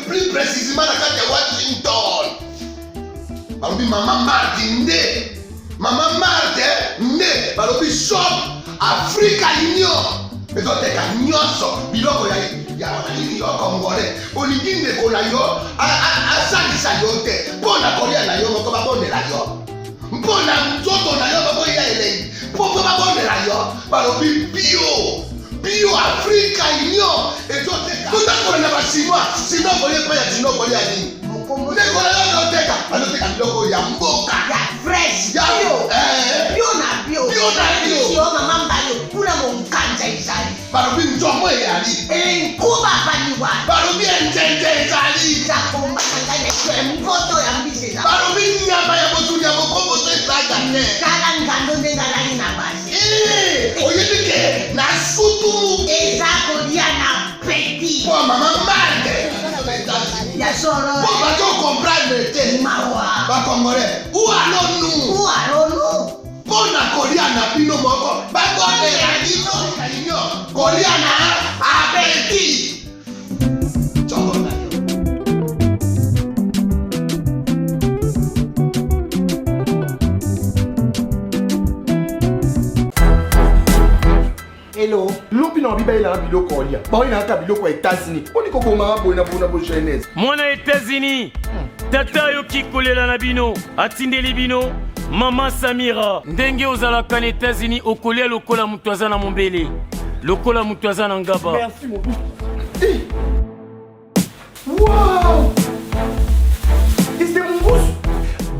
Plus précisément dans Washington. Maman Martin né. Maman Martin né. Shop Africa Union. Mais donc t'es qu'à nyonso. Biloko ya congolais. Olingi ne kola yo. Asalisa yo te. Pona kolia na yo moko babondela yo. Mpona nzoto na yo baboya elei. Poko babondela yo. Balobi bio Africa Union. Et donc t'es qu'à. Tout à fait na ba chinois. Sinon kolia pa ya chinois kolia ni. Nekola yo teka. Aloteka biloko ya mboka. Ya fresh. Ya bio na bio. Yo mama mbayo. Kuna mkanja izali. Balobi nzomo yali. Kuba paniwa. Balobi enjenje izali. Zakomba kangane kwe mpoto ya mbiseza. Balobi nyama ya botu ya bokombo to isaga ne. Kala ngando ndengalani na basi. Oyedike na sutu. Ezako dia na petit. Pour maman Marde. Ya soro. Pour bato comprendre te. Mawa. Ba congolais. Où allons-nous? Pona kolia na bino moko. Ba kone ya dino. Kolia na apeti. Chongo na yo. Hello. Lopi na biba ila biloko olia. Ba ina ka biloko ya États-Unis. Oni koko ma bona jeunesse. Mwana États-Unis. Tata yo kikolela na bino. Atindeli bino. Mama Samira. Ndenge ozalaka na États-Unis okolia lokola mutu aza na mombele. Lokola mutu aza na ngaba. Merci mon fils. Wow! C'est mon bouche.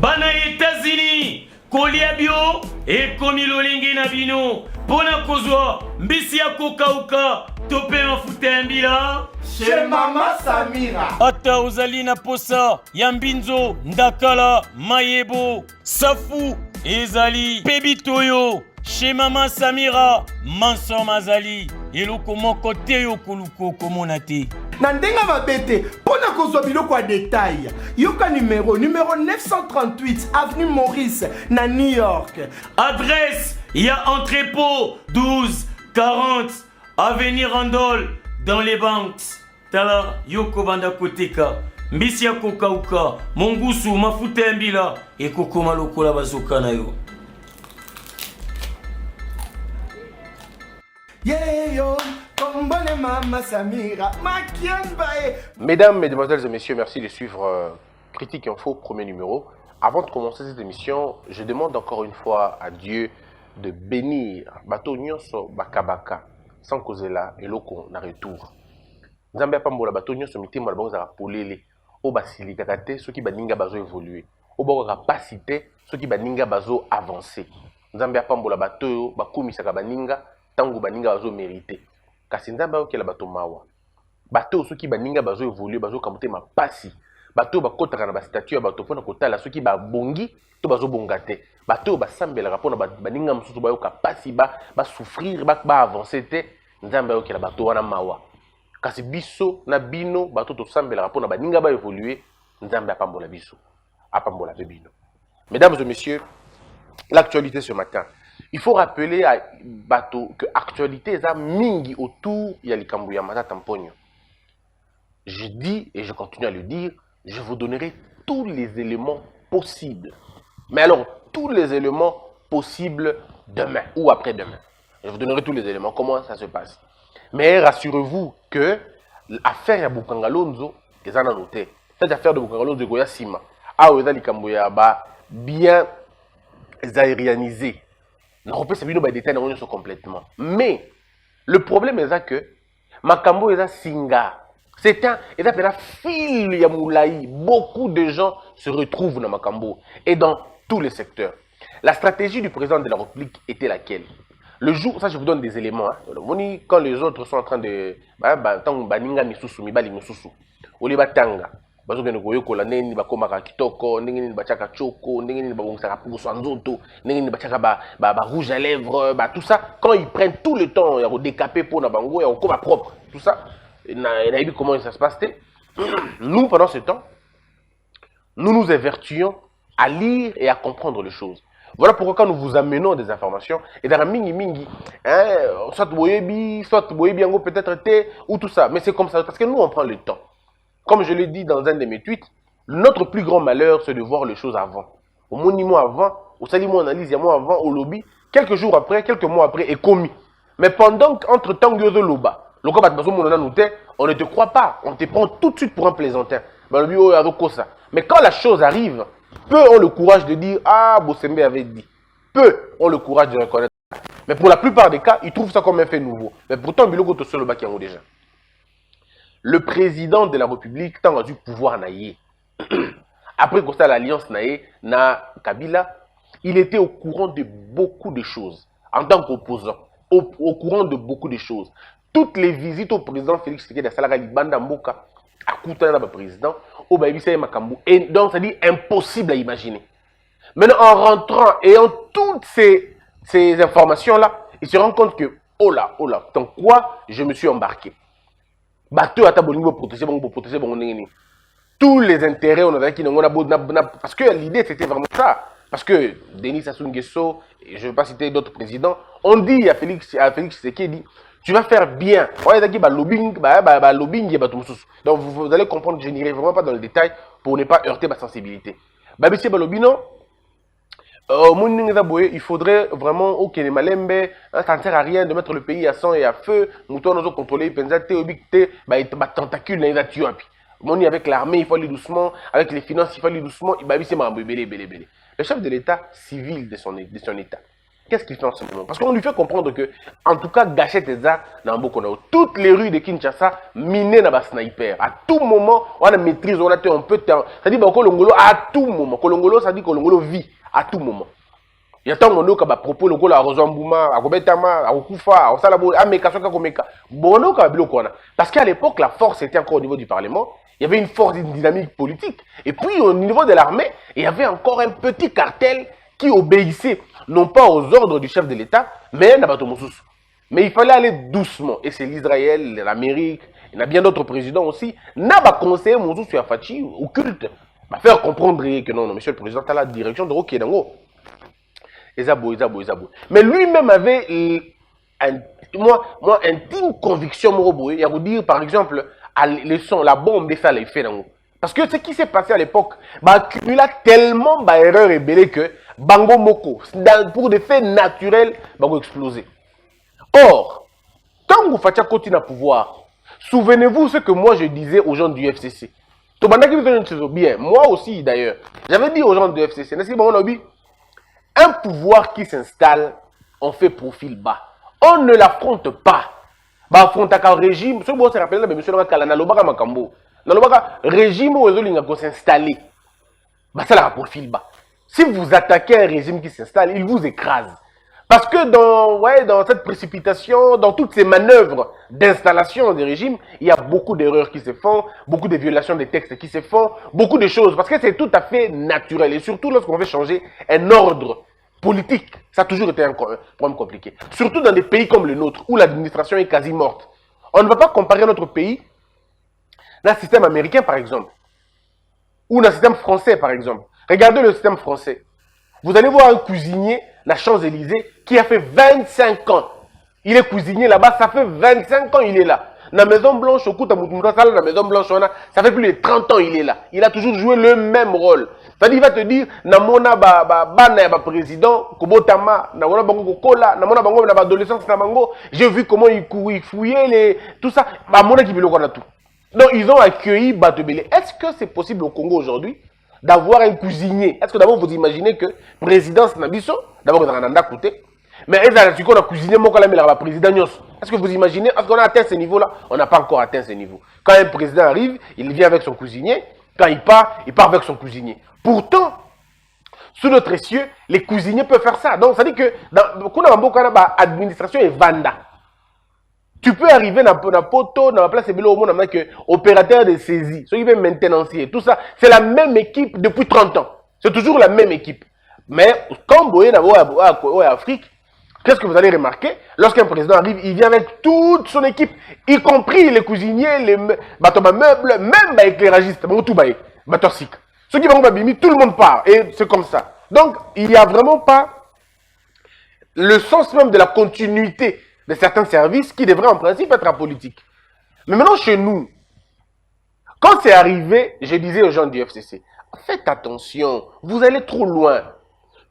Bana États-Unis. Kolia bio ekomi lolingi na bino. Pona kozwa mbisi ya kokauka tope mafuta ya mbila Chez Mama Samira. ata ozali na posa ya mbinzo ndakala mayebo safu ezali pebitoyo chez Mama Samira manso mazali eloko moko te yo koluko komona te Na ndenga mabete, pona kozwa biloko ya détail. Yoka numéro 938 avenue Maurice na New York. adresse ya entrepôt 1240 avenue Randol dans les banques tala yoko banda koteka mbisi ya kokauka mongusu mafuta ya mbila ekokoma lokola bazoka na yo. Yeah yo, kombone Mama Samira, makiambae. Mesdames, Mesdemoiselles et Messieurs, merci de suivre Critique Info, premier numéro. Avant de commencer cette émission, je demande encore une fois à Dieu de bénir bato nyonso bakabaka sans causer là et loko na retour. Nzambe apambola bato nyonso mitema na bango za polele o basilika kate soki baninga bazo évoluer. O bako capacité soki baninga bazo avancer. Nzambe apambola bato yo bakumisaka baninga tango baninga bazo mériter. Kasi nzambe okela bato mawa. Bato soki baninga bazo évoluer bazo kamote mapasi. Bato bakotaka na ba statut ya bato pona kotala soki ba bongi to bazo bongate. Bato basambela pona baninga mususu bayo kapasi ba souffrir ba avancer te nzambe okela bato wana mawa. Kasi biso na bino bato to sambela pona baninga ba évoluer nzambe apambola biso. Apambola bino. Mesdames et messieurs, l'actualité ce matin. Il faut rappeler à bato que l'actualité est mingi autour ya likambo ya Matata Mponyo. Je dis et je continue à le dire, je vous donnerai tous les éléments possibles. Mais alors, tous les éléments possibles demain ou après-demain. Je vous donnerai tous les éléments, comment ça se passe. Mais rassurez-vous que l'affaire ya Bukangalonzo est en noté. Cette affaire de Bukangalonzo est sima. Ah, vous avez bien aérianisé. Non, peut pas des détails complètement. Mais le problème est que Makambo est singa. C'est un fil ya moulaï. Beaucoup de gens se retrouvent dans Makambo et dans tous les secteurs. La stratégie du président de la République était laquelle? Le jour, ça je vous donne des éléments. Hein. Quand les autres sont en train de baninga misusu mibali misusu. Oli batanga. Bazogene koyokola neni bakomaka kitoko ndenge nini bachaka choko ndenge nini babongisa puso nzoto ndenge nini bachaka ba rouge à lèvres tout ça quand ils prennent tout le temps ya décaper pour na bango ya okoma propre tout ça na vu comment ça se passe. Nous pendant ce temps nous nous évertuons à lire et à comprendre les choses. Voilà pourquoi quand nous vous amenons des informations, et dans la mingi, hein, soit boyebi, peut-être été, ou tout ça. Mais c'est comme ça, parce que nous, on prend le temps. Comme je l'ai dit dans un de mes tweets, notre plus grand malheur, c'est de voir les choses avant. Au monument avant, au salut analyse, il y a moi avant, au lobby, quelques jours après, quelques mois après, est commis. Mais pendant qu'entre-temps, on ne te croit pas, on te prend tout de suite pour un plaisantin. Mais quand la chose arrive, peu ont le courage de dire « Ah, Bossembe avait dit ». Peu ont le courage de reconnaître. Mais pour la plupart des cas, ils trouvent ça comme un fait nouveau. Mais pourtant, Biloko Tosolo Bakiango déjà. Le président de la République, tant du pouvoir naïe. Après qu'on l'alliance naïe, na Kabila, il était au courant de beaucoup de choses. En tant qu'opposant, au courant de beaucoup de choses. Toutes les visites au président Félix Tshisekedi à Salara Libanda Mboka, à Koutana, le président, au Baïbisa et Makambu. Et donc, ça dit impossible à imaginer. Maintenant, en rentrant et en toutes ces informations-là, il se rend compte que, oh là, dans quoi je me suis embarqué. Bateau à Tabolingo pour protéger, tous les intérêts, on a qui parce que l'idée c'était vraiment ça. Parce que Denis Sassou Nguesso, et je ne vais pas citer d'autres présidents, on dit à Félix Tshisekedi, tu vas faire bien. Donc vous allez comprendre que je n'irai vraiment pas dans le détail pour ne pas heurter ma sensibilité. Babissé Balobino, il faudrait vraiment au Malembe, ça ne sert à rien de mettre le pays à sang et à feu. Nous devons contrôler les tentacules. Avec l'armée, il faut aller doucement. Avec les finances, il faut aller doucement. Le chef de l'État civil de son État, qu'est-ce qu'il fait en ce moment? Parce qu'on lui fait comprendre que, en tout cas, gâcher tes arts dans Bokonao. Toutes les rues de Kinshasa, minées dans les snipers. À tout moment, on a maîtrise, on a un peu de temps. Ça dit que Kolongolo, à tout moment. Kolongolo, ça dit que Kolongolo vit à tout moment. Il y a tant de gens qui ont propos à Rozambouma, à Gobetama, à Okufa, à Osalabo, à Meka, parce qu'à l'époque, la force était encore au niveau du Parlement. Il y avait une force, une dynamique politique. Et puis, au niveau de l'armée, il y avait encore un petit cartel qui obéissait, non pas aux ordres du chef de l'État, mais à Nabatomoussous. Mais il fallait aller doucement. Et c'est l'Israël, l'Amérique, il y en a bien d'autres présidents aussi. N'a pas conseillé Moussous sur Fachi, au culte, faire comprendre que non, monsieur le président, tu as la direction de Rokédango. Ezabo. Mais lui-même avait intime conviction, Moroboé. Il y a vous dire, par exemple, la bombe, ça l'a fait. Parce que ce qui s'est passé à l'époque, il a tellement d'erreurs ébellées que Bango Moko, pour des faits naturels, va exploser. Or, quand vous faites continuer à pouvoir, souvenez-vous ce que moi je disais aux gens du FCC. Bien, moi aussi d'ailleurs, j'avais dit aux gens du FCC, un pouvoir qui s'installe, on fait profil bas. On ne l'affronte pas. Affronte un régime, ce que se rappelle, mais monsieur le Makambo. Le régime où il s'installer, ça la profil bas. Si vous attaquez un régime qui s'installe, il vous écrase. Parce que dans cette précipitation, dans toutes ces manœuvres d'installation des régimes, il y a beaucoup d'erreurs qui se font, beaucoup de violations des textes qui se font, beaucoup de choses. Parce que c'est tout à fait naturel. Et surtout lorsqu'on veut changer un ordre politique, ça a toujours été un problème compliqué. Surtout dans des pays comme le nôtre, où l'administration est quasi morte. On ne va pas comparer notre pays d'un système américain, par exemple, ou d'un système français, par exemple. Regardez le système français. Vous allez voir un cuisinier, la Champs-Élysées, qui a fait 25 ans. Il est cuisinier là-bas, ça fait 25 ans il est là. La Maison Blanche, la Maison Blanche, ça fait plus de 30 ans il est là. Il a toujours joué le même rôle. C'est-à-dire, il va te dire, namona président, Kobotama, namona bango kola, namona bango na adolescence na bango, j'ai vu comment il fouillait tout ça. Mona qui veut le tout. Donc, ils ont accueilli Batebele. Est-ce que c'est possible au Congo aujourd'hui d'avoir un cuisinier? Est-ce que d'abord vous imaginez que présidence Nabiso, d'abord dans un côté, mais est-ce qu'on a cuisiné mon président Nyos? Est-ce que vous imaginez? Est-ce qu'on a atteint ce niveau-là? On n'a pas encore atteint ce niveau. Quand un président arrive, il vient avec son cuisinier. Quand il part avec son cuisinier. Pourtant, sous notre cieux, les cuisiniers peuvent faire ça. Donc, ça dit que dans l'administration est Vanda. Tu peux arriver dans la poto, dans la place au monde, que opérateur de saisie, ceux qui veulent maintenancier, tout ça, c'est la même équipe depuis 30 ans. C'est toujours la même équipe. Mais quand vous voyez en Afrique, qu'est-ce que vous allez remarquer? Lorsqu'un président arrive, il vient avec toute son équipe, y compris les cuisiniers, les meubles, même les éclairagistes, tout le monde part. Et c'est comme ça. Donc, il n'y a vraiment pas le sens même de la continuité de certains services qui devraient en principe être apolitiques. Mais maintenant, chez nous, quand c'est arrivé, je disais aux gens du FCC, faites attention, vous allez trop loin.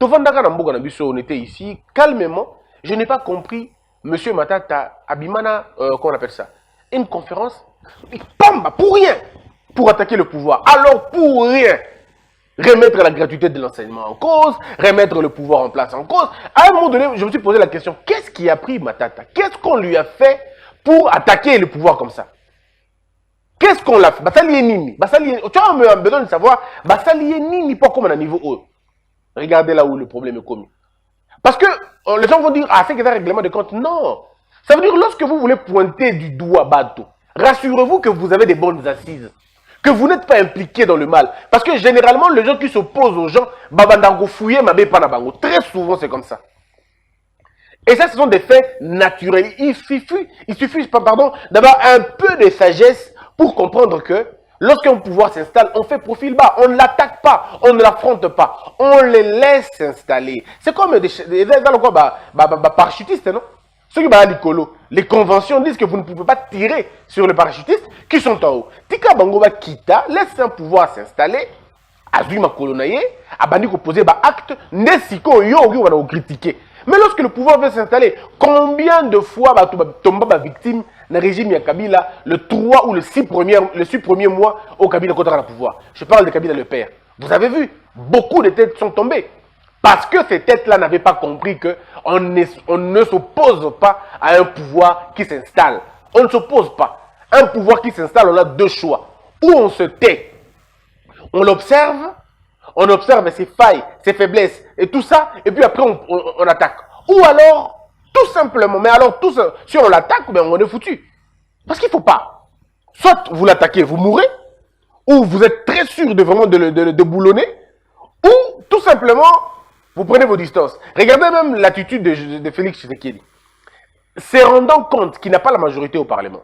On était ici, calmement, je n'ai pas compris, Monsieur Matata, Abimana, comment on appelle ça, une conférence, pamba, pour rien, pour attaquer le pouvoir. Alors, pour rien, remettre la gratuité de l'enseignement en cause, remettre le pouvoir en place en cause. À un moment donné, je me suis posé la question, qu'est-ce qui a pris Matata? Qu'est-ce qu'on lui a fait pour attaquer le pouvoir comme ça? Qu'est-ce qu'on l'a fait? Tu as besoin de savoir, Nini, pas comme à un niveau haut. Regardez là où le problème est commis. Parce que les gens vont dire, ah, c'est que c'est un règlement de compte. Non. Ça veut dire, lorsque vous voulez pointer du doigt Bato, rassurez-vous que vous avez des bonnes assises. Que vous n'êtes pas impliqué dans le mal. Parce que généralement, les gens qui s'opposent aux gens, babandango fouillé, mabé panabango. Très souvent, c'est comme ça. Et ça, ce sont des faits naturels. Il suffit d'avoir un peu de sagesse pour comprendre que lorsqu'un pouvoir s'installe, on fait profil bas. On ne l'attaque pas, on ne l'affronte pas. On les laisse s'installer. C'est comme des parachutistes, non? Ceux qui sont à l'écolo, les conventions disent que vous ne pouvez pas tirer sur les parachutistes qui sont en haut. Tika Bangoba Kita laisse un pouvoir s'installer. Azuma Kolonaye, Abandi ko poser ba acte, Nesiko yo va critiquer. Mais lorsque le pouvoir veut s'installer, combien de fois tomba victime dans le régime Kabila le 3 ou le 6 premiers mois au Kabila contre le pouvoir? Je parle de Kabila le père. Vous avez vu, beaucoup de têtes sont tombées. Parce que ces têtes-là n'avaient pas compris qu'on ne s'oppose pas à un pouvoir qui s'installe. On ne s'oppose pas. Un pouvoir qui s'installe, on a deux choix. Ou on se tait, on l'observe, on observe ses failles, ses faiblesses et tout ça, et puis après on attaque. Ou alors, tout simplement, mais alors si on l'attaque, ben on est foutu. Parce qu'il ne faut pas. Soit vous l'attaquez, vous mourrez, ou vous êtes très sûr de vraiment de boulonner, ou tout simplement, vous prenez vos distances. Regardez même l'attitude de Félix Tshisekedi. Se rendant compte qu'il n'a pas la majorité au Parlement,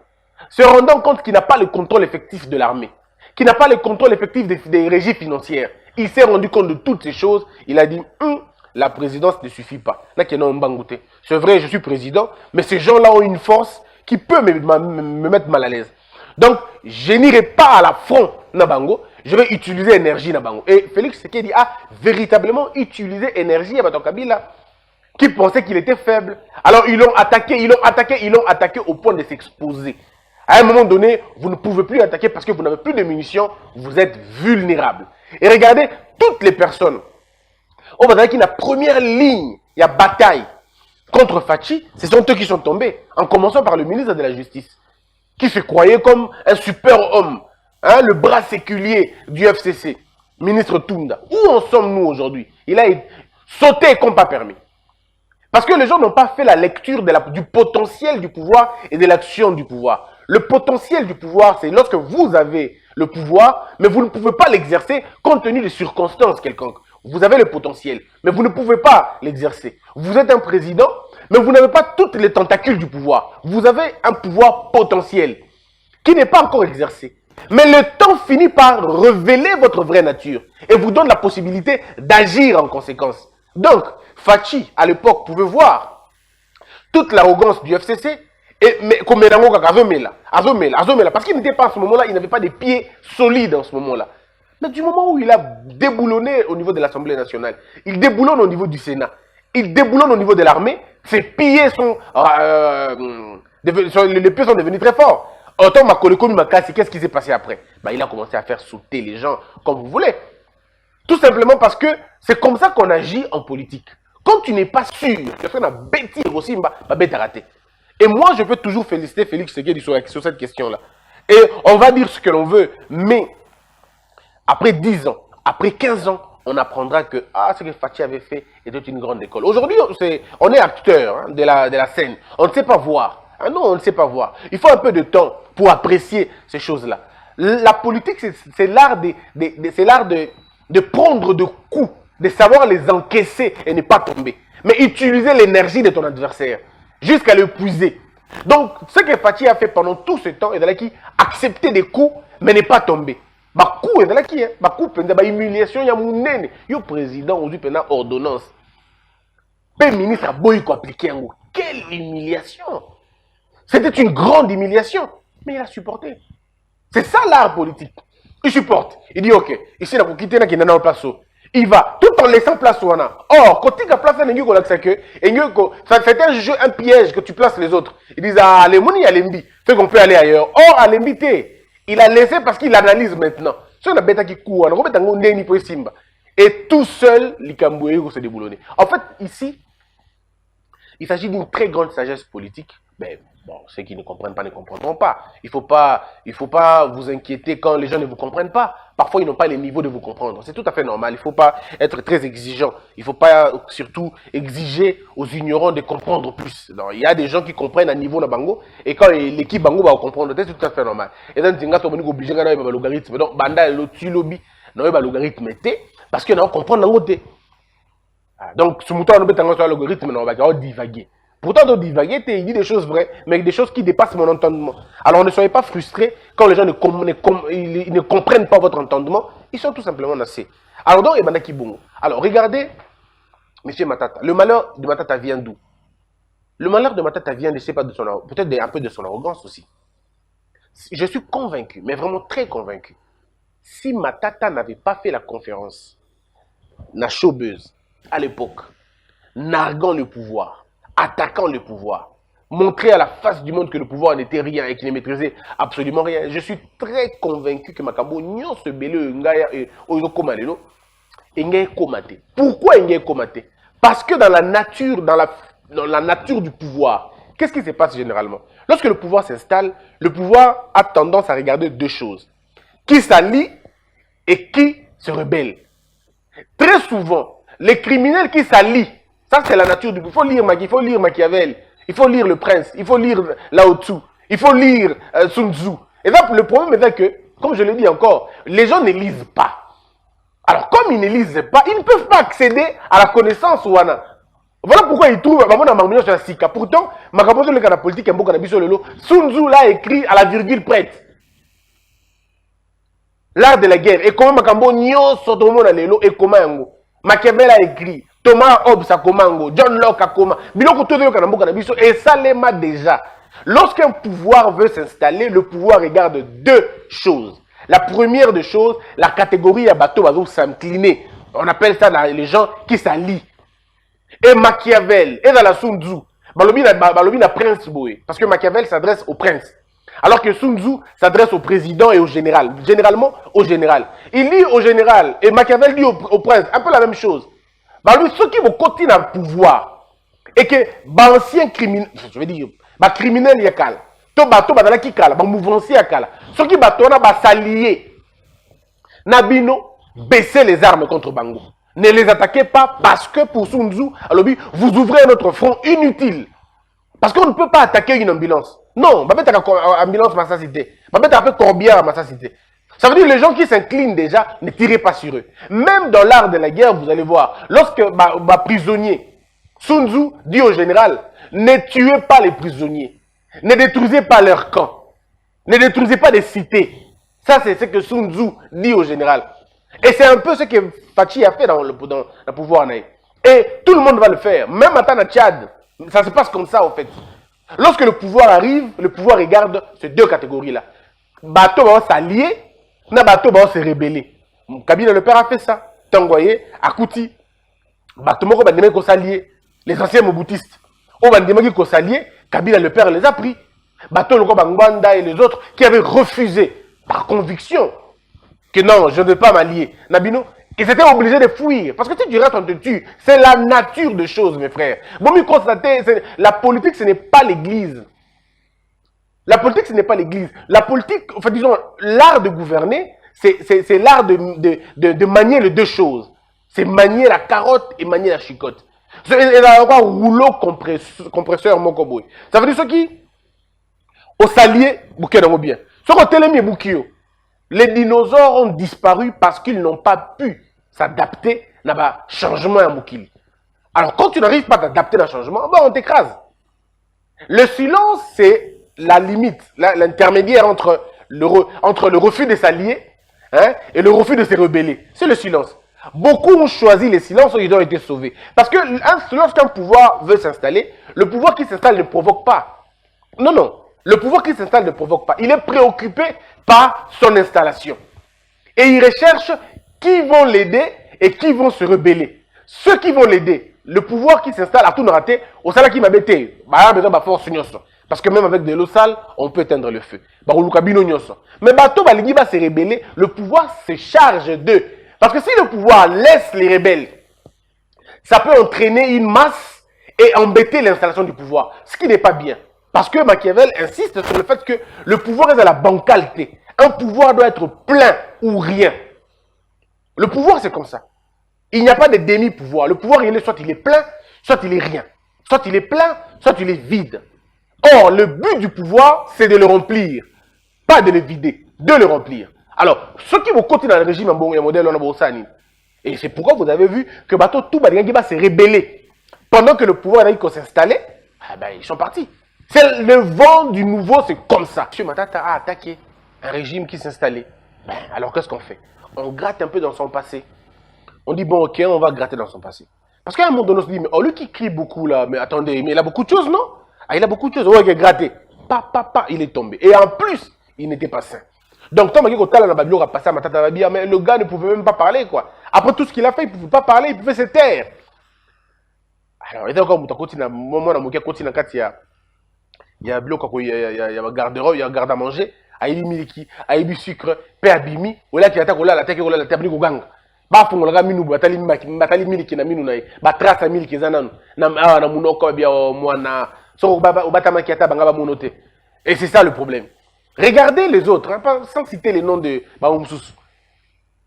se rendant compte qu'il n'a pas le contrôle effectif de l'armée, qu'il n'a pas le contrôle effectif des régies financières, il s'est rendu compte de toutes ces choses. Il a dit, la présidence ne suffit pas. C'est vrai, je suis président, mais ces gens-là ont une force qui peut me mettre mal à l'aise. Donc, je n'irai pas à la front Nabango, je vais utiliser énergie Nabango. Et Félix Tshisekedi a véritablement utilisé énergie à Bato Kabila, qui pensait qu'il était faible. Alors, ils l'ont attaqué au point de s'exposer. À un moment donné, vous ne pouvez plus attaquer parce que vous n'avez plus de munitions, vous êtes vulnérable. Et regardez, toutes les personnes, on va dire qu'il y a la première ligne, il y a bataille contre Fachi, ce sont eux qui sont tombés, en commençant par le ministre de la Justice, qui se croyait comme un super homme, hein, le bras séculier du FCC, ministre Tunda. Où en sommes-nous aujourd'hui? Il a sauté comme pas permis. Parce que les gens n'ont pas fait la lecture du potentiel du pouvoir et de l'action du pouvoir. Le potentiel du pouvoir, c'est lorsque vous avez le pouvoir, mais vous ne pouvez pas l'exercer compte tenu des circonstances quelconques. Vous avez le potentiel, mais vous ne pouvez pas l'exercer. Vous êtes un président, mais vous n'avez pas toutes les tentacules du pouvoir. Vous avez un pouvoir potentiel qui n'est pas encore exercé. Mais le temps finit par révéler votre vraie nature et vous donne la possibilité d'agir en conséquence. Donc, Fachi, à l'époque, pouvait voir toute l'arrogance du FCC, mais comme Azomela, parce qu'il n'était pas à ce moment-là, il n'avait pas des pieds solides en ce moment-là. Mais du moment où il a déboulonné au niveau de l'Assemblée nationale, il déboulonne au niveau du Sénat, il déboulonne au niveau de l'armée, ses pieds les pieds sont devenus très forts. Autant Makoleko Makasi, qu'est-ce qui s'est passé après? Il a commencé à faire sauter les gens comme vous voulez. Tout simplement parce que c'est comme ça qu'on agit en politique. Quand tu n'es pas sûr, tu fais une bêtise aussi, raté. Et moi, je peux toujours féliciter Félix Tshisekedi sur cette question-là. Et on va dire ce que l'on veut, mais après 10 ans, après 15 ans, on apprendra que ce que Fachi avait fait était une grande école. Aujourd'hui, on est acteur de la scène. On ne sait pas voir. Ah non, on ne sait pas voir. Il faut un peu de temps pour apprécier ces choses-là. La politique, c'est l'art de prendre de coups, de savoir les encaisser et ne pas tomber. Mais utiliser l'énergie de ton adversaire jusqu'à l'épuiser. Donc, ce que Fachi a fait pendant tout ce temps, il a accepté des coups, mais n'est pas tombé. Bakou est là qui est. Bakou penda ba humiliation ya munene. Yo président aujourd'hui penda ordonnance. Pe ministre a boy ko appliquer ngo. Quelle humiliation! C'était une grande humiliation, mais il a supporté. C'est ça l'art politique. Il supporte. Il dit ok, ici la pour quitter na qui n'a place. Il va tout en laissant place au Wana. Or, quand tu as placé un niveau que c'est un jeu, un piège que tu places les autres. Ils disent ah les moni à l'embi, fait qu'on peut aller ailleurs. Or à l'embité, il a laissé parce qu'il analyse maintenant. C'est une bête qui court, on va mettre simba. Et tout seul, l'Ikamboué se déboulonner. En fait, ici, il s'agit d'une très grande sagesse politique. Mais bon, ceux qui ne comprennent pas ne comprendront pas. Il faut pas vous inquiéter quand les gens ne vous comprennent pas. Parfois, ils n'ont pas les niveaux de vous comprendre. C'est tout à fait normal. Il ne faut pas être très exigeant. Il ne faut pas surtout exiger aux ignorants de comprendre plus. Non, il y a des gens qui comprennent à niveau de Bango. Et quand l'équipe Bango va comprendre, c'est tout à fait normal. Et donc, tu es obligé de faire un logarithme. Donc, Banda, tu lobby, non, un logarithme, parce que non, comprendre dans côté. Donc, ce mouton, on peut avoir un logarithme, on va divaguer. Pourtant, on divaguer, il dit des choses vraies, mais des choses qui dépassent mon entendement. Alors, ne soyez pas frustrés quand les gens ne comprennent pas votre entendement. Ils sont tout simplement nassés. Alors, donc, Ebanaki Bongo. Alors, regardez, monsieur Matata. Le malheur de Matata vient d'où? Le malheur de Matata vient, je ne sais pas, peut-être un peu de son arrogance aussi. Je suis convaincu, mais vraiment très convaincu. Si Matata n'avait pas fait la conférence, na showbuzz, à l'époque, narguant le pouvoir, attaquant le pouvoir, montrer à la face du monde que le pouvoir n'était rien et qu'il ne maîtrisait absolument rien. Je suis très convaincu que Makambo nyon se belé et Ozokomalelo et Ngaye Komate. Pourquoi Ngaye Komate? Parce que dans la nature du pouvoir, qu'est-ce qui se passe généralement? Lorsque le pouvoir s'installe, le pouvoir a tendance à regarder deux choses. Qui s'allie et qui se rebelle. Très souvent, les criminels qui s'allient, ça c'est la nature du pouvoir. Il faut lire Machiavel, il faut lire Le Prince, il faut lire Lao Tzu, il faut lire Sun Tzu. Et là, le problème est que, comme je le dis encore, les gens ne lisent pas. Alors, comme ils ne lisent pas, ils ne peuvent pas accéder à la connaissance Wana. Voilà pourquoi ils trouvent sur la Sika. Pourtant, la politique Sun Tzu l'a écrit à la virgule prête. L'art de la guerre. Et comment Makambo nyo sotomo na lelo et comment yango. Machiavel a écrit. Thomas Hobbes a comment John Locke a comment. Biloko todo yo kana mboka na biso et ça lema déjà. Lorsqu'un pouvoir veut s'installer, le pouvoir regarde deux choses. La première des choses, la catégorie à bateau va s'incliner. On appelle ça les gens qui s'allient. Et Machiavel, et dans la Sun Tzu, balobi na prince boy, parce que Machiavel s'adresse au prince. Alors que Sun Tzu s'adresse au président et au général. Généralement, au général. Il dit au général, et Machiavel dit au prince, un peu la même chose. Balobi, ceux qui vont continuer à pouvoir, et que, ancien criminel, je veux dire, criminel yakal, to bato badala ki kala, mouvancier yakala, ceux qui batona s'allier, Nabino, baisser les armes contre Bango. Ne les attaquez pas parce que pour Sun Tzu, vous ouvrez notre front inutile. Parce qu'on ne peut pas attaquer une ambulance. Non, ambulance ma cité. Corbière ma cité. Ça veut dire que les gens qui s'inclinent déjà, ne tirez pas sur eux. Même dans l'art de la guerre, vous allez voir, lorsque prisonnier, Sun Tzu dit au général, ne tuez pas les prisonniers. Ne détruisez pas leur camp. Ne détruisez pas des cités. Ça, c'est ce que Sun Tzu dit au général. Et c'est un peu ce que Fachi a fait dans le pouvoir. Et tout le monde va le faire. Même à Tchad, ça se passe comme ça, en fait. Lorsque le pouvoir arrive, le pouvoir regarde ces deux catégories-là. Bateau va s'allier, na bateau va se rebeller. Kabila le père a fait ça. Tangoye, Akouti, bateau moko bandemé ko s'allier. Les anciens moboutistes. Au bandemé ko s'allier, Kabila le père les a pris. Bateau le Bangwanda et les autres qui avaient refusé par conviction que non, je ne veux pas m'allier. Nabino, ils étaient obligés de fuir. Parce que si tu restes, on te tue. C'est la nature des choses, mes frères. Bon, mieux constater, la politique, ce n'est pas l'église. La politique, ce n'est pas l'église. La politique, enfin, disons, l'art de gouverner, c'est l'art de manier les deux choses. C'est manier la carotte et manier la chicotte. C'est un rouleau compresseur, mon cowboy. Ça veut dire ce qui, au salier, bouquet dans bien. Ce qu'on télémie, bouquet. Les dinosaures ont disparu parce qu'ils n'ont pas pu s'adapter à changement à Moukili. Alors, quand tu n'arrives pas à t'adapter à un changement, on t'écrase. Le silence, c'est la limite, l'intermédiaire entre le refus de s'allier hein, et le refus de se rebeller. C'est le silence. Beaucoup ont choisi le silence et ils ont été sauvés. Parce que lorsqu'un pouvoir veut s'installer, le pouvoir qui s'installe ne provoque pas. Non, non. Le pouvoir qui s'installe ne provoque pas. Il est préoccupé par son installation. Et il recherche qui vont l'aider et qui vont se rebeller. Ceux qui vont l'aider, le pouvoir qui s'installe à tout raté, au salaire qui m'a bêté, parce que même avec de l'eau sale, on peut éteindre le feu. Mais bateau balingi va se rebeller, le pouvoir se charge d'eux. Parce que si le pouvoir laisse les rebelles, ça peut entraîner une masse et embêter l'installation du pouvoir, ce qui n'est pas bien. Parce que Machiavel insiste sur le fait que le pouvoir est à la bancalité. Un pouvoir doit être plein ou rien. Le pouvoir, c'est comme ça. Il n'y a pas de demi-pouvoir. Le pouvoir, soit il est plein, soit il est rien. Soit il est plein, soit il est vide. Or, le but du pouvoir, c'est de le remplir. Pas de le vider, de le remplir. Alors, ceux qui vont continuer dans le régime en modèle, et c'est pourquoi vous avez vu que Bateau tout va se rebeller. Pendant que le pouvoir a s'installer, ils sont partis. C'est le vent du nouveau, c'est comme ça. M. Matata a attaqué un régime qui s'installait. Alors qu'est-ce qu'on fait? On gratte un peu dans son passé. On dit, bon, ok, on va gratter dans son passé. Parce qu'à un moment donné, on se dit, mais lui qui crie beaucoup là, mais attendez, mais il a beaucoup de choses, non? Il a beaucoup de choses. Il a gratté. Il est tombé. Et en plus, il n'était pas sain. Donc, Tom a passé à Matata Babia, mais le gars ne pouvait même pas parler, quoi. Après tout ce qu'il a fait, il ne pouvait pas parler, il pouvait se taire. Alors, il y a encore il y a un garde-robe, il y a un garde à manger, il y a miliki, il y a du sucre, il y a bimi, il y a la tête, il y a la table de gang. Ba fungo la minu batali miliki na minu na ba trace miliki zananu na munoko bia mwana so bata makiata banga ba monote. Et c'est ça le problème. Regardez les autres, hein, sans citer les noms de Baoumsous.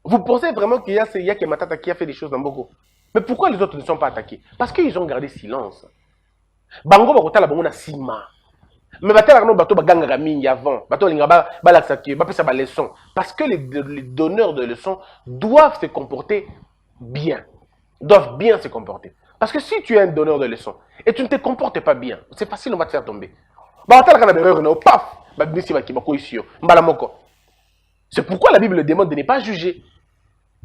Vous pensez vraiment qu'il y a Matata qui a fait des choses dans Boko? Mais pourquoi les autres ne sont pas attaqués? Parce qu'ils ont gardé silence. Bango bakota la bango na sima. Mais batela no bato baganga mingi avant. Bato linga ba laksaki, ba pesa ba leçon. Parce que les donneurs de leçons doivent se comporter bien. Doivent bien se comporter. Parce que si tu es un donneur de leçons et tu ne te comportes pas bien, c'est facile, on va te faire tomber. C'est pourquoi la Bible demande de ne pas juger.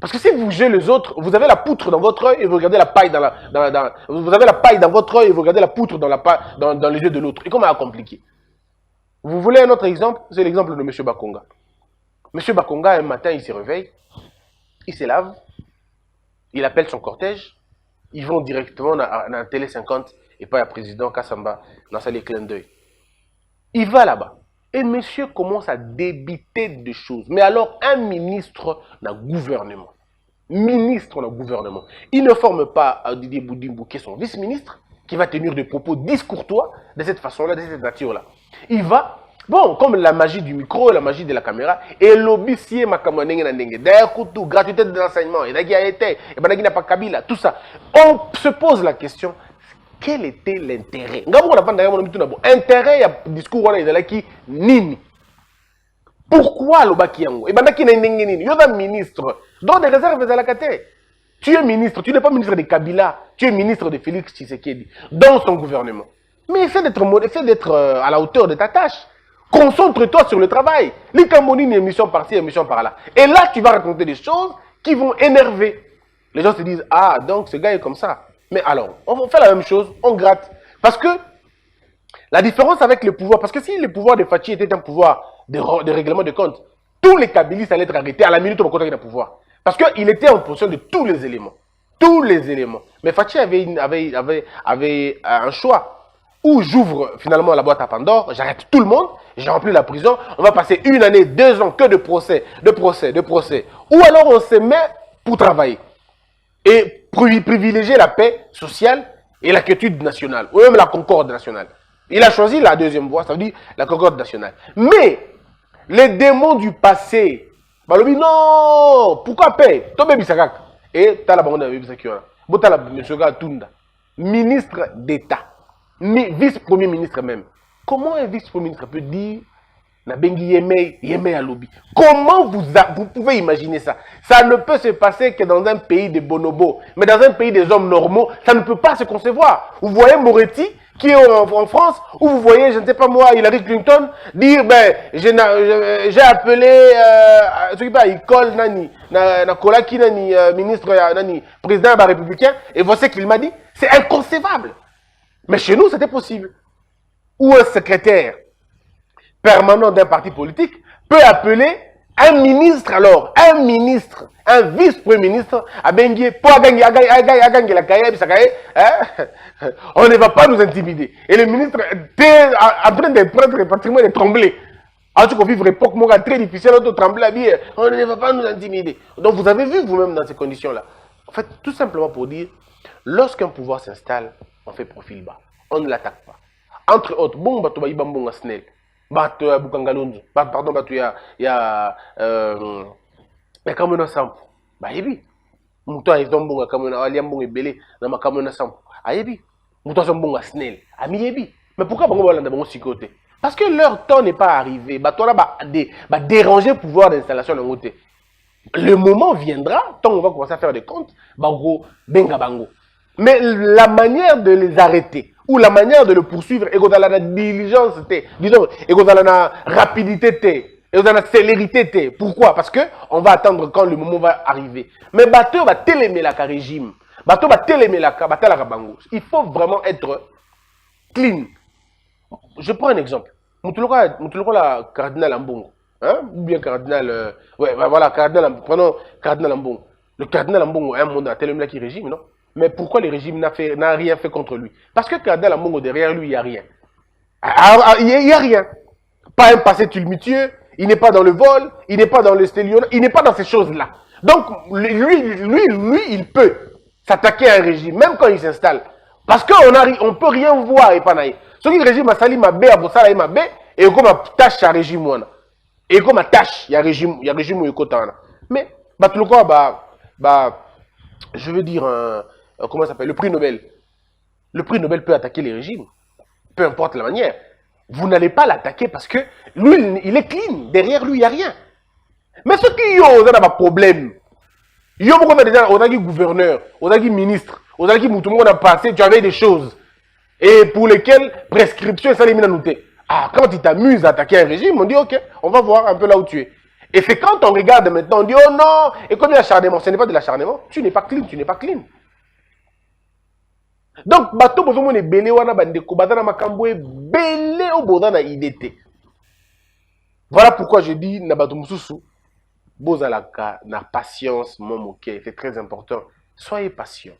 Parce que si vous jugez les autres, vous avez la poutre dans votre œil et vous regardez la paille vous avez la paille dans votre œil et vous regardez la poutre dans les yeux de l'autre. Et comment c'est compliqué? Vous voulez un autre exemple? C'est l'exemple de M. Bakonga. M. Bakonga, un matin, il se réveille, il se lave, il appelle son cortège, ils vont directement dans la télé 50 et pas le président Kassamba dans sa clin d'œil. Il va là-bas. Et monsieur commence à débiter de choses. Mais alors, un ministre d'un gouvernement, il ne forme pas Didier Boudimbo, qui est son vice-ministre, qui va tenir des propos discourtois de cette façon-là, de cette nature-là. Il va, bon, comme la magie du micro et la magie de la caméra, et l'obicier makamanenge, d'ailleurs, gratuité de l'enseignement, et n'a pas Kabila, tout ça. On se pose la question, quel était l'intérêt? Intérêt, il y a un discours qui nini. Pourquoi le Bakiango? Et il y a un ministre. Dans des réserves à la Kate. Tu es ministre, tu n'es pas ministre de Kabila, tu es ministre de Félix Tshisekedi, dans son gouvernement. Mais essaie d'être à la hauteur de ta tâche. Concentre-toi sur le travail. L'Ikamoni, une émission par-ci, une émission par-là. Et là, tu vas raconter des choses qui vont énerver. Les gens se disent, ah, donc ce gars est comme ça. Mais alors, on fait la même chose, on gratte. Parce que la différence avec le pouvoir, parce que si le pouvoir de Fachi était un pouvoir de règlement de compte, tous les Kabylistes allaient être arrêtés à la minute où on comptait le pouvoir. Parce qu'il était en possession de tous les éléments. Tous les éléments. Mais Fachi avait un choix. Ou j'ouvre finalement la boîte à Pandore, j'arrête tout le monde, j'ai rempli la prison, on va passer 1 année, 2 ans que de procès. Ou alors on se met pour travailler. Et privilégier la paix sociale et la quiétude nationale, ou même la concorde nationale. Il a choisi la deuxième voie, ça veut dire la concorde nationale. Mais, les démons du passé, balobi non, pourquoi paix? Tobe Bisakak. Et t'as la bande de Bisakiona. Bota la Mchoga Tunda. Ministre d'État. Vice-premier ministre même. Comment un vice-premier ministre peut dire na bengi yeme à lobby. Comment vous pouvez imaginer ça? Ça ne peut se passer que dans un pays de bonobos. Mais dans un pays des hommes normaux, ça ne peut pas se concevoir. Vous voyez Moretti, qui est en France, ou vous voyez, je ne sais pas moi, Hillary Clinton, dire, ben, j'ai appelé, ce qui pas, Icole, nani, na Kolaki, nani, ministre, nani, président républicain, et voici ce qu'il m'a dit. C'est inconcevable. Mais chez nous, c'était possible. Ou un secrétaire permanent d'un parti politique peut appeler un ministre, alors, un vice-premier ministre, à Benguié, on ne va pas nous intimider. Et le ministre était en train de prendre le patrimoine et de trembler. En tout cas, vivre une époque très difficile, on trembler, on ne va pas nous intimider. Donc, vous avez vu vous-même dans ces conditions-là. En fait, tout simplement pour dire, lorsqu'un pouvoir s'installe, on fait profil bas. On ne l'attaque pas. Entre autres, bon, bato ba iba mbonga snel. Bato ya Bukangalonzo. Pardon, bato ya Kamona Sampo. Ba yebi. Muto a mbonga Kamona, ali mbonga ebele na makamona Sampo. Ayebi. Muto a mbonga snel. Ami yebi. Mais pourquoi bango balanda bango sikote? Parce que leur temps n'est pas arrivé. Bato là ba déranger le pouvoir d'installation dans côté. Le moment viendra, tant on va commencer à faire des comptes, bango benga bango. Mais la manière de les arrêter ou la manière de le poursuivre est dans la diligence, disons, et dans la rapidité, et dans la célérité. Pourquoi? Parce que on va attendre quand le moment va arriver. Mais bateau va télémer la régime, bateau va télémer la bango. Il faut vraiment être clean. Je prends un exemple. Moutouloka la cardinal Ambongo, hein? Ou bien cardinal, voilà, prenons cardinal Ambongo. Le cardinal Ambongo est un monde à télémer qui régime, non? Mais pourquoi le régime n'a rien fait contre lui? Parce que Cardinal Ambongo, derrière lui, il n'y a rien. Il n'y a rien. Pas un passé tumultueux, il n'est pas dans le vol, il n'est pas dans le stélion, il n'est pas dans ces choses-là. Donc, lui, il peut s'attaquer à un régime, même quand il s'installe. Parce qu'on ne peut rien voir et pas naïf. Ce qui est le régime a sali ma bé, a bossala ma bé, et comme a tâche à régime, et comme a tâche, il y a régime où il y a. Mais, je veux dire, comment ça s'appelle? Le prix Nobel. Le prix Nobel peut attaquer les régimes. Peu importe la manière. Vous n'allez pas l'attaquer parce que lui, il est clean. Derrière lui, il n'y a rien. Mais ceux qui ont un problème, ils ont beaucoup de gouverneur, ils ont ministre, ils ont tout le monde a passé, tu avais des choses. Et pour lesquelles prescription est salimina notée. Ah, quand tu t'amuses à attaquer un régime, on dit ok, on va voir un peu là où tu es. Et c'est quand on regarde maintenant, on dit oh non, et comme il y a l'acharnement, ce n'est pas de l'acharnement, tu n'es pas clean, tu n'es pas clean. Donc, bateau bozo mone belé wana bandeko bazana makambo belé o bozana idété. Voilà pourquoi je dis na bato mususu bozalaka na patience mon moké, c'est très important. Soyez patient.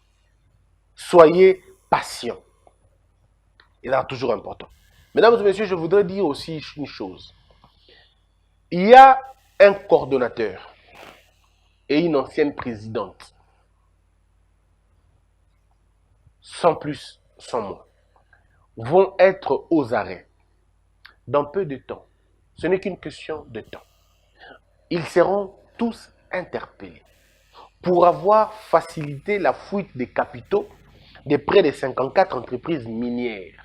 Soyez patient. Et c'est toujours important. Mesdames et messieurs, je voudrais dire aussi une chose. Il y a un coordonnateur et une ancienne présidente. Sans plus, sans moins, vont être aux arrêts dans peu de temps. Ce n'est qu'une question de temps. Ils seront tous interpellés pour avoir facilité la fuite des capitaux de près de 54 entreprises minières,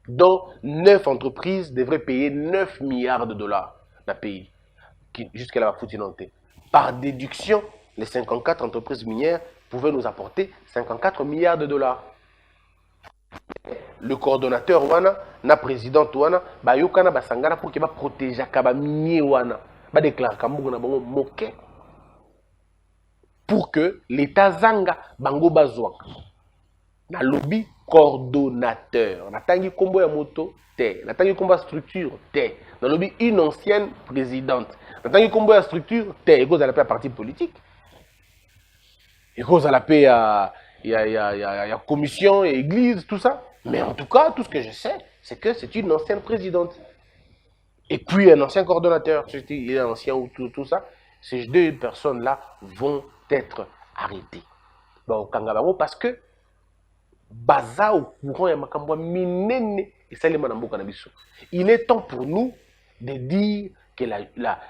dont 9 entreprises devraient payer 9 milliards de dollars dans le pays, jusqu'à la fuite inondée. Par déduction, les 54 entreprises minières pouvaient nous apporter 54 milliards de dollars. Le coordonnateur wana, na présidente wana, ba yokana ba sangana pour qu'il va protéger kaba minier wana, ba déclarer kambugo na bango moké pour que l'état zanga bango bazwa. Na lobby coordonnateur, na tangi kombo ya moto te, na tangi kombo ya structure te, na lobby une ancienne présidente, na tangi kombo ya structure te, et cause à la parti politique. Et cause à la paix, il y a commission, et église, tout ça. Mais en tout cas, tout ce que je sais, c'est que c'est une ancienne présidente. Et puis un ancien coordonnateur, il est ancien ou tout ça. Ces deux personnes-là vont être arrêtées. Bon, parce que, baza au courant, il est temps pour nous de dire que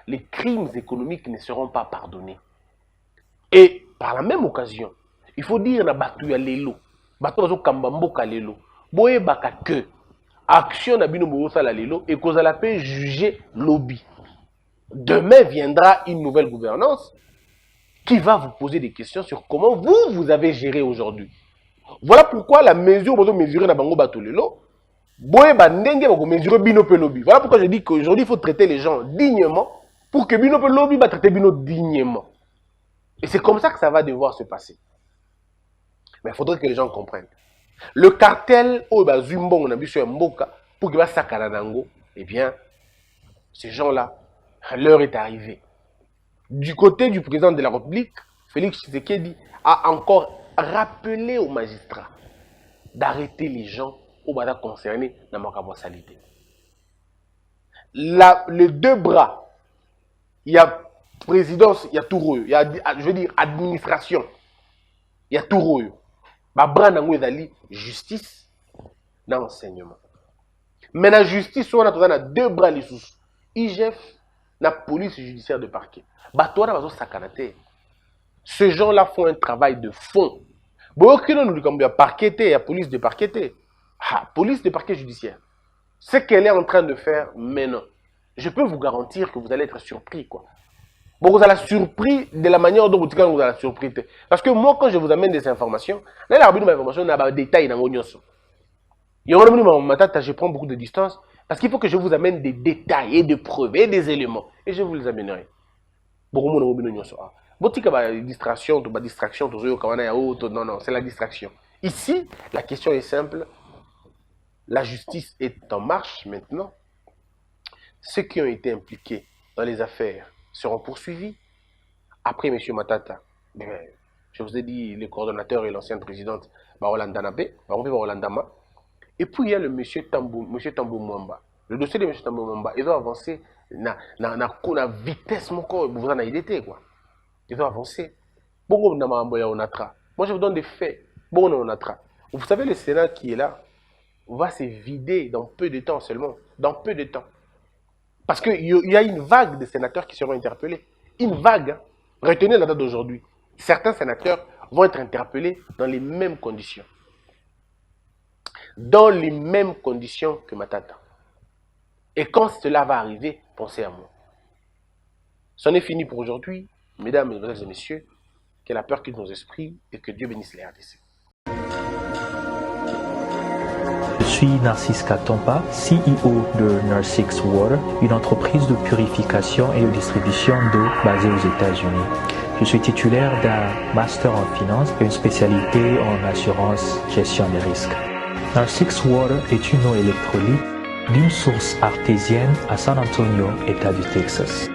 les crimes économiques ne seront pas pardonnés. Et par la même occasion, il faut dire na batu ya lelo, batu bazo kamba mboka lelo, boye baka que action na bino bosala lelo et cause la paix juger lobby. Demain viendra une nouvelle gouvernance qui va vous poser des questions sur comment vous avez géré aujourd'hui. Voilà pourquoi la mesure vous mesurer na bango bato lelo boye bandenge bako mesurer bino pe lobby. Voilà pourquoi je dis qu'aujourd'hui il faut traiter les gens dignement pour que bino pe lobby va traiter bino dignement. Et c'est comme ça que ça va devoir se passer. Mais il faudrait que les gens comprennent. Le cartel au Zumbo on a vu sur Mboka pour qu'il va sakaranango, eh bien ces gens-là, l'heure est arrivée. Du côté du président de la République, Félix Tshisekedi a encore rappelé aux magistrats d'arrêter les gens au Bada concernés dans ma salité. Les deux bras, il y a présidence, il y a tout, il y a, je veux dire, administration, il y a tout. Ma bras n'a justice dans l'enseignement. Mais la justice, on a deux bras les sous. IGF, la police judiciaire de parquet. Ces gens-là font un travail de fond. Bon, nous dit comme parquet, il y a police de parquet. Police de parquet judiciaire. Ce qu'elle est en train de faire maintenant, je peux vous garantir que vous allez être surpris, quoi. Bon, vous allez être surpris de la manière dont vous allez être surpris. Parce que moi, quand je vous amène des informations, là, il y a des informations, il y a des détails dans l'oignon. Je prends beaucoup de distance parce qu'il faut que je vous amène des détails et des preuves et des éléments. Et je vous les amènerai. Distraction, non, non, c'est la distraction. Ici, la question est simple. La justice est en marche maintenant. Ceux qui ont été impliqués dans les affaires seront poursuivis. Après, M. Matata, je vous ai dit, le coordonnateur et l'ancienne présidente, Rolanda Nabe, Rolandama. Et puis, il y a le M. Tambou Mwamba. Le dossier de M. Tambou Mwamba, ils ont avancé na vitesse, mon corps, vous en avez été, quoi. Ils ont avancé. Bon, moi, je vous donne des faits. Bon, on a vous savez, le Sénat qui est là va se vider dans peu de temps seulement. Dans peu de temps. Parce qu'il y a une vague de sénateurs qui seront interpellés. Une vague. Hein. Retenez la date d'aujourd'hui. Certains sénateurs vont être interpellés dans les mêmes conditions. Dans les mêmes conditions que Matata. Et quand cela va arriver, pensez à moi. C'en est fini pour aujourd'hui. Mesdames, mesdemoiselles et messieurs, que la peur quitte nos esprits et que Dieu bénisse les RDC. Je suis Narcisse Katompa, CEO de Narsix Water, une entreprise de purification et de distribution d'eau basée aux États-Unis. Je suis titulaire d'un master en finance et une spécialité en assurance gestion des risques. Narsix Water est une eau électrolyte d'une source artésienne à San Antonio, État du Texas.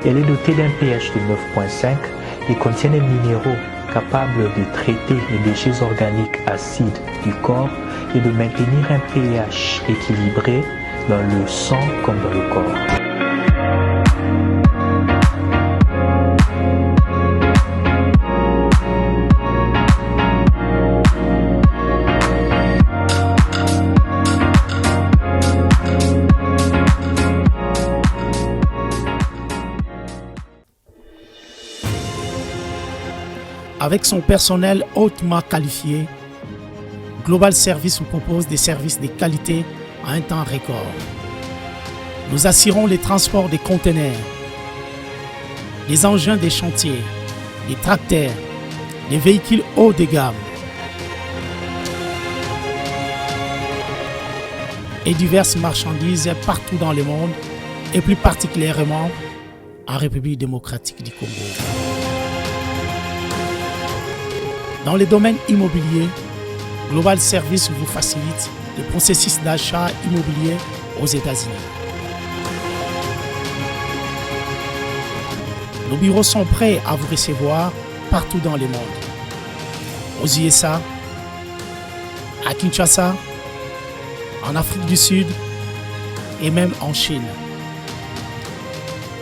Elle est dotée d'un pH de 9.5 et contient des minéraux capables de traiter les déchets organiques acides du corps et de maintenir un pH équilibré dans le sang comme dans le corps. Avec son personnel hautement qualifié, Global Service vous propose des services de qualité à un temps record. Nous assurons les transports des conteneurs, les engins des chantiers, les tracteurs, les véhicules haut de gamme et diverses marchandises partout dans le monde et plus particulièrement en République démocratique du Congo. Dans les domaines immobiliers, Global Service vous facilite le processus d'achat immobilier aux États-Unis. Nos bureaux sont prêts à vous recevoir partout dans le monde. Aux USA, à Kinshasa, en Afrique du Sud et même en Chine.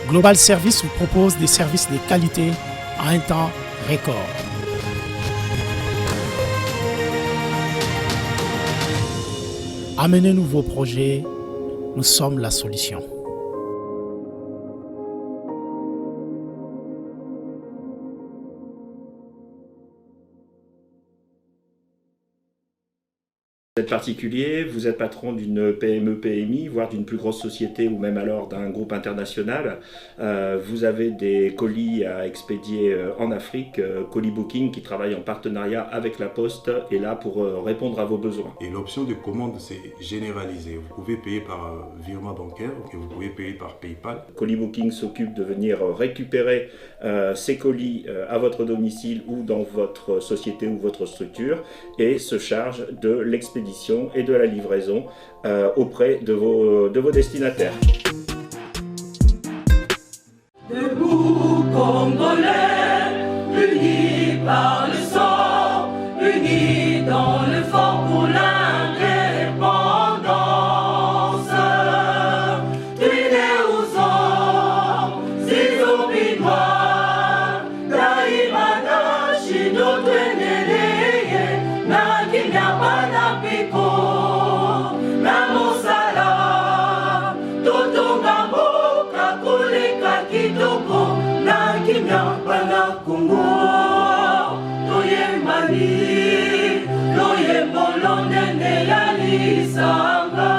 Global Service vous propose des services de qualité à un temps record. Amenez-nous vos projets, nous sommes la solution. Vous êtes particulier, vous êtes patron d'une PME, PMI, voire d'une plus grosse société ou même alors d'un groupe international. Vous avez des colis à expédier en Afrique. Colis Booking qui travaille en partenariat avec la Poste est là pour répondre à vos besoins. Et l'option de commande, c'est généralisé. Vous pouvez payer par virement bancaire et vous pouvez payer par PayPal. Colis Booking s'occupe de venir récupérer ces colis à votre domicile ou dans votre société ou votre structure et se charge de l'expédition et de la livraison auprès de vos destinataires. Debout Congolais, unis par le sang, unis dans le fort pour l'indépendance. Unis aux hommes, si obinois, daimana, shido tweneleye, na kimya bana piko, na mosala, totonga mboka koleka kitoko, na kimya bana Kongo, toyembani, toyembolo nene ya lisanga.